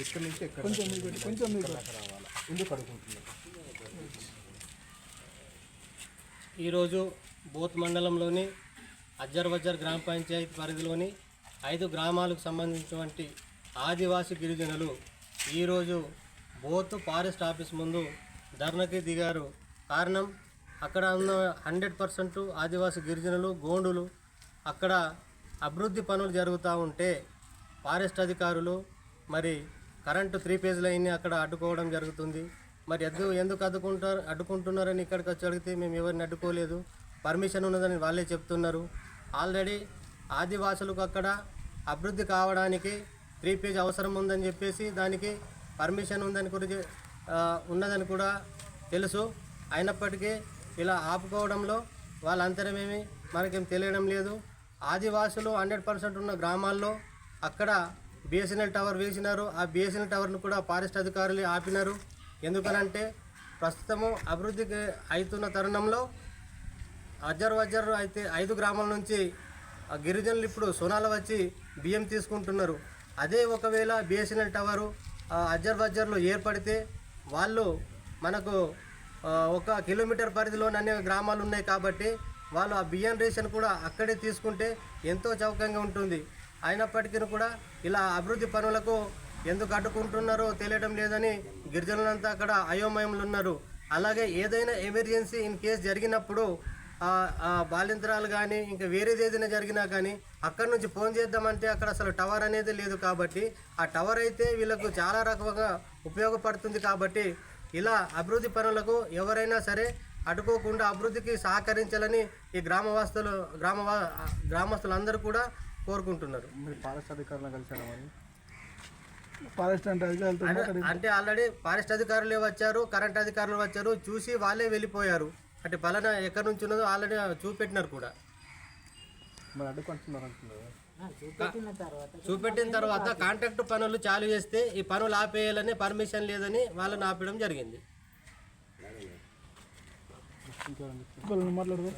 ఎక్కడి నుంచి ఎక్కడ కొంచెం రావాలా ఎందుకు అడుగుతున్నారు? ఈరోజు బోత్ మండలంలోని అజ్జర్బజ్జర్ గ్రామ పంచాయతీ పరిధిలోని 5 గ్రామాలకు సంబంధించినటువంటి ఆదివాసీ గిరిజనులు ఈరోజు బోత్ ఫారెస్ట్ ఆఫీస్ ముందు ధర్నాకి దిగారు. కారణం అక్కడ ఉన్న 100% ఆదివాసీ గిరిజనులు గోండులు అక్కడ అభివృద్ధి పనులు జరుగుతూ ఉంటే ఫారెస్ట్ అధికారులు మరి కరెంటు 3 ఫేజ్ లైన్ని అక్కడ అడ్డుకోవడం జరుగుతుంది. మరి ఎందుకు అడ్డుకుంటున్నారని ఇక్కడికి వచ్చి అడిగితే మేము ఎవరిని అడ్డుకోలేదు, పర్మిషన్ ఉన్నదని వాళ్ళే చెప్తున్నారు. ఆల్రెడీ ఆదివాసులకు అక్కడ అభివృద్ధి కావడానికి 3 ఫేజ్ అవసరం ఉందని చెప్పేసి దానికి పర్మిషన్ ఉన్నదని కూడా తెలుసు. అయినప్పటికీ ఇలా ఆపుకోవడంలో వాళ్ళ అంతరమేమి మనకేం తెలియడం లేదు. ఆదివాసులు 100% ఉన్న గ్రామాల్లో అక్కడ బిఎస్ఎన్ఎల్ టవర్ వేసినారు. ఆ బిఎస్ఎన్ఎల్ టవర్ను కూడా ఫారెస్ట్ అధికారులు ఆపినారు. ఎందుకనంటే ప్రస్తుతము అభివృద్ధికి అవుతున్న తరుణంలో అజ్జర్ అయితే 5 గ్రామాల నుంచి గిరిజనులు ఇప్పుడు సోనాల వచ్చి బియ్యం తీసుకుంటున్నారు. అదే ఒకవేళ బిఎస్ఎన్ఎల్ టవరు అజ్జర్లో ఏర్పడితే వాళ్ళు మనకు 1 కిలోమీటర్ పరిధిలోని అనేక గ్రామాలు ఉన్నాయి కాబట్టి వాళ్ళు ఆ బియ్యం రేషన్ కూడా అక్కడే తీసుకుంటే ఎంతో చౌకంగా ఉంటుంది. అయినప్పటికీ కూడా ఇలా అభివృద్ధి పనులకు ఎందుకు అడ్డుకుంటున్నారో తెలియడం లేదని గిరిజనులంతా అక్కడ అయోమయంలో ఉన్నారు. అలాగే ఏదైనా ఎమర్జెన్సీ ఇన్ కేసు జరిగినప్పుడు బాలింతరాలు కానీ ఇంకా వేరేది ఏదైనా జరిగినా కానీ అక్కడి నుంచి ఫోన్ చేద్దామంటే అక్కడ అసలు టవర్ అనేది లేదు. కాబట్టి ఆ టవర్ అయితే వీళ్ళకు చాలా రకంగా ఉపయోగపడుతుంది. కాబట్టి ఇలా అభివృద్ధి పనులకు ఎవరైనా సరే అడ్డుకోకుండా అభివృద్ధికి సహకరించాలని ఈ గ్రామస్తులందరూ కూడా కోరుకుంటున్నారు. మీరు ఫారెస్ట్ అధికారులను కలిసారా? ఫారెస్ట్ అంటే ఆల్రెడీ ఫారెస్ట్ అధికారులే వచ్చారు, కరెంట్ అధికారులు వచ్చారు, చూసి వాళ్ళే వెళ్ళిపోయారు. అంటే పలానా ఎక్కడి నుంచి ఉన్నదో ఆల్రెడీ చూపెట్టినారు కూడా. మరి అడ్డుకుంటున్నారు అంటున్నారు. చూపెట్టిన తర్వాత కాంట్రాక్ట్ పనులు చాలు చేస్తే ఈ పనులు ఆపేయాలని పర్మిషన్ లేదని వాళ్ళని ఆపడం జరిగింది. మాట్లాడదు.